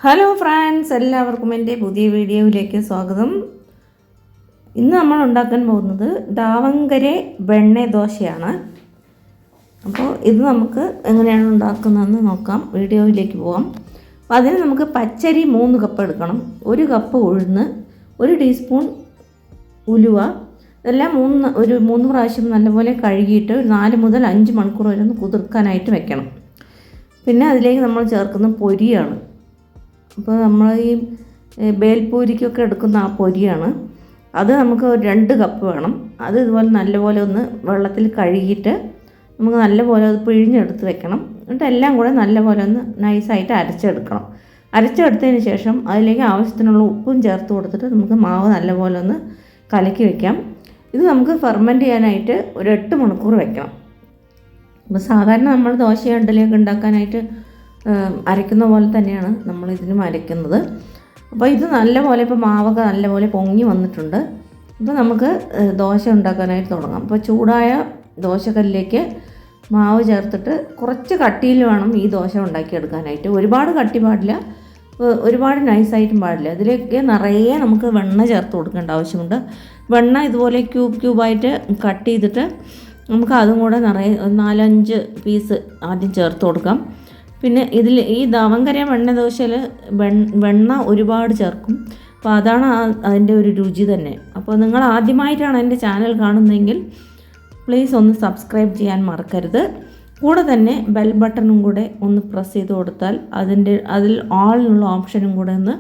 Hello friends, എല്ലാവർക്കും എൻ്റെ പുതിയ വീഡിയോയിലേക്ക് സ്വാഗതം. ഇന്ന് നമ്മൾ ഉണ്ടാക്കാൻ പോകുന്നത് ദാവങ്കര വെണ്ണ ദോശയാണ്. അപ്പോൾ ഇത് നമുക്ക് എങ്ങനെയാണ് ഉണ്ടാക്കുന്നതെന്ന് നോക്കാം. വീഡിയോയിലേക്ക് പോകാം. അപ്പോൾ അതിന് നമുക്ക് പച്ചരി 3 കപ്പ് എടുക്കണം. 1 കപ്പ് ഉഴുന്ന്, 1 ടീസ്പൂൺ ഉലുവ, ഇതെല്ലാം ഒരു 3 പ്രാവശ്യം നല്ലപോലെ കഴുകിയിട്ട് 4 മുതൽ 5 മണിക്കൂർ വരെ ഒന്ന് കുതിർക്കാനായിട്ട് വെക്കണം. പിന്നെ അതിലേക്ക് നമ്മൾ ചേർക്കുന്ന പൊരിയാണ്. അപ്പോൾ നമ്മൾ ഈ ബേൽപൂരിക്കൊക്കെ എടുക്കുന്ന ആ പൊരിയാണ്. അത് നമുക്ക് 2 കപ്പ് വേണം. അത് ഇതുപോലെ നല്ലപോലെ ഒന്ന് വെള്ളത്തിൽ കഴുകിയിട്ട് നമുക്ക് നല്ലപോലെ അത് പിഴിഞ്ഞെടുത്ത് വെക്കണം. എന്നിട്ട് എല്ലാം കൂടെ നല്ലപോലെ ഒന്ന് നൈസായിട്ട് അരച്ചെടുക്കണം. അരച്ചെടുത്തതിന് ശേഷം അതിലേക്ക് ആവശ്യത്തിനുള്ള ഉപ്പും ചേർത്ത് കൊടുത്തിട്ട് നമുക്ക് മാവ് നല്ലപോലെ ഒന്ന് കലക്കി വെക്കാം. ഇത് നമുക്ക് ഫെർമെൻറ്റ് ചെയ്യാനായിട്ട് ഒരു 8 മണിക്കൂർ വെക്കണം. അപ്പോൾ സാധാരണ നമ്മൾ ദോശ ഇഡ്ഡലിയൊക്കെ ഉണ്ടാക്കാനായിട്ട് അരയ്ക്കുന്ന പോലെ തന്നെയാണ് നമ്മൾ ഇതിനും അരയ്ക്കുന്നത്. അപ്പോൾ ഇത് നല്ലപോലെ ഇപ്പോൾ മാവൊക്കെ നല്ലപോലെ പൊങ്ങി വന്നിട്ടുണ്ട്. അപ്പോൾ നമുക്ക് ദോശ ഉണ്ടാക്കാനായിട്ട് തുടങ്ങാം. അപ്പോൾ ചൂടായ ദോശക്കല്ലിലേക്ക് മാവ് ചേർത്തിട്ട് കുറച്ച് കട്ടിയിൽ വേണം ഈ ദോശ ഉണ്ടാക്കിയെടുക്കാനായിട്ട്. ഒരുപാട് കട്ടി പാടില്ല, ഒരുപാട് നൈസായിട്ടും പാടില്ല. ഇതിലേക്ക് നിറയെ നമുക്ക് വെണ്ണ ചേർത്ത് കൊടുക്കേണ്ട ആവശ്യമുണ്ട്. വെണ്ണ ഇതുപോലെ ക്യൂബായിട്ട് കട്ട് ചെയ്തിട്ട് നമുക്ക് അതും കൂടെ നിറയെ 4-5 പീസ് ആദ്യം ചേർത്ത് കൊടുക്കാം. പിന്നെ ഇതിൽ ഈ ദാവങ്കര വെണ്ണ ദോശയിൽ വെണ്ണ ഒരുപാട് ചേർക്കും. അപ്പോൾ അതാണ് അതിൻ്റെ ഒരു രുചി തന്നെ. അപ്പോൾ നിങ്ങൾ ആദ്യമായിട്ടാണ് എൻ്റെ ചാനൽ കാണുന്നതെങ്കിൽ പ്ലീസ് ഒന്ന് സബ്സ്ക്രൈബ് ചെയ്യാൻ മറക്കരുത്. കൂടെ തന്നെ ബെൽ ബട്ടണും കൂടെ ഒന്ന് പ്രസ് ചെയ്ത് കൊടുത്താൽ അതിൽ ആളിനുള്ള ഓപ്ഷനും കൂടെ ഒന്ന്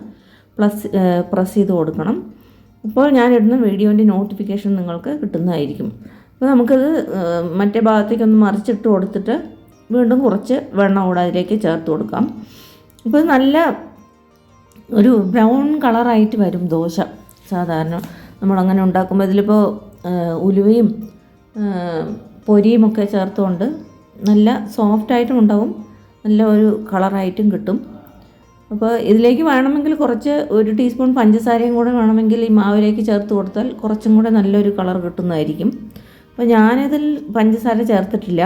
പ്രസ് ചെയ്ത് കൊടുക്കണം. അപ്പോൾ ഞാനിടുന്ന വീഡിയോൻ്റെ നോട്ടിഫിക്കേഷൻ നിങ്ങൾക്ക് കിട്ടുന്നതായിരിക്കും. അപ്പോൾ നമുക്കത് മറ്റേ ഭാഗത്തേക്കൊന്ന് മറിച്ചിട്ട് കൊടുത്തിട്ട് വീണ്ടും കുറച്ച് വെണ്ണ കൂടെ അതിലേക്ക് ചേർത്ത് കൊടുക്കാം. അപ്പോൾ നല്ല ഒരു ബ്രൗൺ കളറായിട്ട് വരും ദോശ. സാധാരണ നമ്മളങ്ങനെ ഉണ്ടാക്കുമ്പോൾ ഇതിലിപ്പോൾ ഉലുവയും പൊരിയും ഒക്കെ ചേർത്തുകൊണ്ട് നല്ല സോഫ്റ്റായിട്ടും ഉണ്ടാവും, നല്ല ഒരു കളറായിട്ടും കിട്ടും. അപ്പോൾ ഇതിലേക്ക് വേണമെങ്കിൽ കുറച്ച് 1 ടീസ്പൂൺ പഞ്ചസാരയും കൂടെ വേണമെങ്കിൽ ഈ മാവിലേക്ക് ചേർത്ത് കൊടുത്താൽ കുറച്ചും കൂടെ നല്ലൊരു കളർ കിട്ടുന്നതായിരിക്കും. അപ്പോൾ ഞാനിതിൽ പഞ്ചസാര ചേർത്തിട്ടില്ല.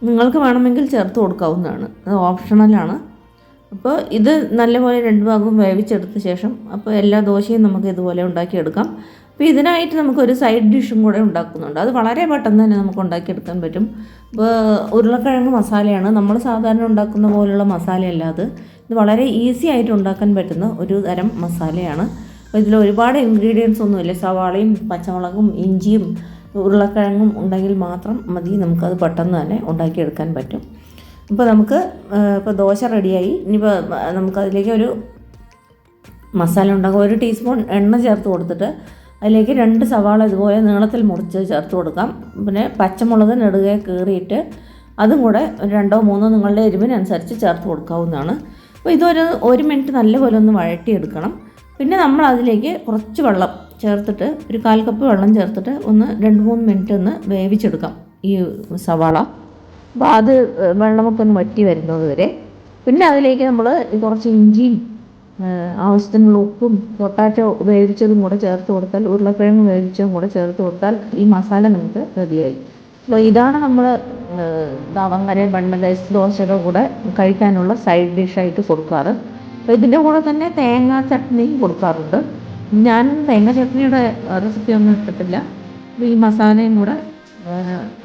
നിങ്ങൾക്ക് വേണമെങ്കിൽ ചേർത്ത് കൊടുക്കാവുന്നതാണ്, അത് ഓപ്ഷണലാണ്. അപ്പോൾ ഇത് നല്ലപോലെ 2 ഭാഗവും വേവിച്ചെടുത്ത ശേഷം അപ്പോൾ എല്ലാ ദോശയും നമുക്ക് ഇതുപോലെ ഉണ്ടാക്കിയെടുക്കാം. അപ്പോൾ ഇതിനായിട്ട് നമുക്കൊരു സൈഡ് ഡിഷും കൂടെ ഉണ്ടാക്കുന്നുണ്ട്. അത് വളരെ പെട്ടെന്ന് തന്നെ നമുക്ക് ഉണ്ടാക്കിയെടുക്കാൻ പറ്റും. ഇപ്പോൾ ഉരുളക്കിഴങ്ങ് മസാലയാണ്. നമ്മൾ സാധാരണ ഉണ്ടാക്കുന്ന പോലുള്ള മസാലയല്ല അത്. ഇത് വളരെ ഈസി ആയിട്ട് ഉണ്ടാക്കാൻ പറ്റുന്ന ഒരു തരം മസാലയാണ്. അപ്പോൾ ഇതിൽ ഒരുപാട് ഇൻഗ്രീഡിയൻസ് ഒന്നുമില്ല. സവാളയും പച്ചമുളകും ഇഞ്ചിയും ഉരുളക്കിഴങ്ങും ഉണ്ടെങ്കിൽ മാത്രം മതി, നമുക്കത് പെട്ടെന്ന് തന്നെ ഉണ്ടാക്കിയെടുക്കാൻ പറ്റും. അപ്പോൾ നമുക്ക് ഇപ്പോൾ ദോശ റെഡിയായി. ഇനിയിപ്പോൾ നമുക്കതിലേക്ക് ഒരു മസാല ഉണ്ടാകും. 1 ടീസ്പൂൺ എണ്ണ ചേർത്ത് കൊടുത്തിട്ട് അതിലേക്ക് 2 സവാള ഇതുപോലെ നീളത്തിൽ മുറിച്ച് ചേർത്ത് കൊടുക്കാം. പിന്നെ പച്ചമുളക് നെടുകെ കീറിയിട്ട് അതും കൂടെ 2-3 നിങ്ങളുടെ എരിവിനനുസരിച്ച് ചേർത്ത് കൊടുക്കാവുന്നതാണ്. അപ്പോൾ ഇതൊരു 1 മിനിറ്റ് നല്ലപോലെ ഒന്ന് വഴറ്റിയെടുക്കണം. പിന്നെ നമ്മൾ അതിലേക്ക് കുറച്ച് വെള്ളം ചേർത്തിട്ട് ഒരു 1/4 കപ്പ് വെള്ളം ചേർത്തിട്ട് ഒന്ന് 2-3 മിനിറ്റ് ഒന്ന് വേവിച്ചെടുക്കാം ഈ സവാള. അപ്പോൾ അത് വെള്ളമൊക്കെ ഒന്ന് വറ്റി വരുന്നത് വരെ. പിന്നെ അതിലേക്ക് നമ്മൾ കുറച്ച് ഇഞ്ചിയും ആവശ്യത്തിനുള്ള ഉപ്പും പൊട്ടാറ്റോ വേവിച്ചതും കൂടെ ചേർത്ത് കൊടുത്താൽ, ഉരുളക്കിഴങ്ങ് വേവിച്ചതും കൂടെ ചേർത്ത് കൊടുത്താൽ ഈ മസാല നമുക്ക് റെഡിയായി. അപ്പോൾ ഇതാണ് നമ്മൾ ദാവങ്കര വെണ്ണ ദോശയുടെ കൂടെ കഴിക്കാനുള്ള സൈഡ് ഡിഷായിട്ട് കൊടുക്കാറ്. അപ്പോൾ ഇതിൻ്റെ കൂടെ തന്നെ തേങ്ങാ ചട്നിയും കൊടുക്കാറുണ്ട്. ഞാൻ തേങ്ങ ചട്നിയുടെ റെസിപ്പി ഒന്നും ഇട്ടിട്ടില്ല. ഈ മസാലയും കൂടെ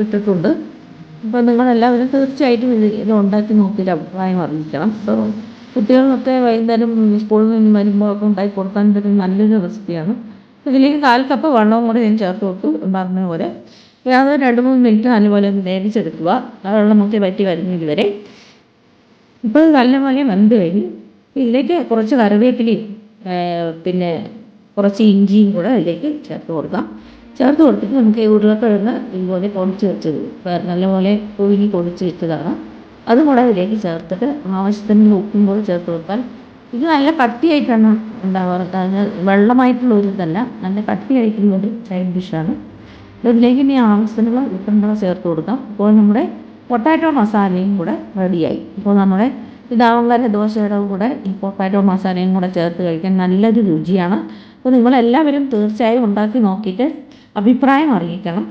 ഇട്ടിട്ടുണ്ട്. അപ്പോൾ നിങ്ങളെല്ലാവരും തീർച്ചയായിട്ടും ഇത് ഉണ്ടാക്കി നോക്കിയിട്ട് അഭിപ്രായം അറിയിക്കണം. അപ്പോൾ കുട്ടികൾക്കൊക്കെ വൈകുന്നേരം സ്കൂളിൽ നിന്ന് വരുമ്പോൾ ഒക്കെ ഉണ്ടാക്കി കൊടുക്കാൻ പറ്റുന്ന നല്ലൊരു റെസിപ്പിയാണ്. ഇതിലേക്ക് 1/4 കപ്പ് വെള്ളവും കൂടെ ഞാൻ ചേർത്ത് കൊടുത്തു പറഞ്ഞ പോലെ. അത് 2-3 മിനിറ്റ് നല്ലപോലെ ഒന്ന് വേവിച്ചെടുക്കുക, ആ വെള്ളം മുക്കി വറ്റി വരുന്നത് വരെ. ഇപ്പോൾ ഇത് നല്ലപോലെ വെന്ത് കഴിഞ്ഞ് ഇതിലേക്ക് കുറച്ച് കറിവേപ്പിലയും പിന്നെ കുറച്ച് ഇഞ്ചിയും കൂടെ അതിലേക്ക് ചേർത്ത് കൊടുക്കാം. ചേർത്ത് കൊടുത്തിട്ട് നമുക്ക് ഈ ഉരുളക്കിഴങ്ങ് ഇതുപോലെ പൊടിച്ച് വെച്ചത് നല്ലപോലെ പൊടിച്ച് വെച്ചതാണ്, അതും കൂടെ അതിലേക്ക് ചേർത്തിട്ട് ആവശ്യത്തിന് ഉപ്പും കൂടെ ചേർത്ത് കൊടുത്താൽ ഇത് നല്ല കട്ടിയായിട്ടാണ് ഉണ്ടാവാറ്. വെള്ളമായിട്ടുള്ള ഒരു ഇതല്ല, നല്ല കട്ടിയായിട്ടുള്ള ഒരു സൈഡ് ഡിഷാണ്. ഇതിലേക്ക് ഇനി ആവശ്യത്തിനുള്ള ഉപ്പും കൂടെ ചേർത്ത് കൊടുക്കാം. അപ്പോൾ നമ്മുടെ പൊട്ടാറ്റോ മസാലയും കൂടെ റെഡിയായി. ഇപ്പോൾ നമ്മുടെ ദാവങ്കര ദോശയുടെ കൂടെ ഈ പൊട്ടാറ്റോ മസാലയും കൂടെ ചേർത്ത് കഴിക്കാൻ നല്ലൊരു രുചിയാണ്. അപ്പോൾ നിങ്ങളെല്ലാവരും തീർച്ചയായും ഉണ്ടാക്കി നോക്കിയിട്ട് അഭിപ്രായം അറിയിക്കണം.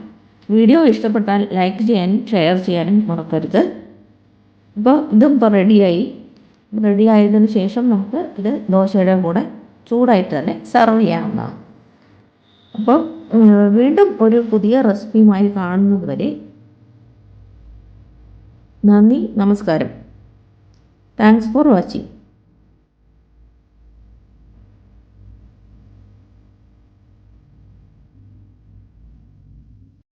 വീഡിയോ ഇഷ്ടപ്പെട്ടാൽ ലൈക്ക് ചെയ്യാനും ഷെയർ ചെയ്യാനും മറക്കരുത്. അപ്പോൾ ഇതും ഇപ്പോൾ റെഡിയായി. റെഡിയായതിനു ശേഷം നമുക്ക് ഇത് ദോശയുടെ കൂടെ ചൂടായിട്ട് തന്നെ സെർവ് ചെയ്യാവുന്നതാണ്. അപ്പോൾ വീണ്ടും ഒരു പുതിയ റെസിപ്പിയുമായി കാണുന്നത് വരെ നന്ദി, നമസ്കാരം. Thanks for watching.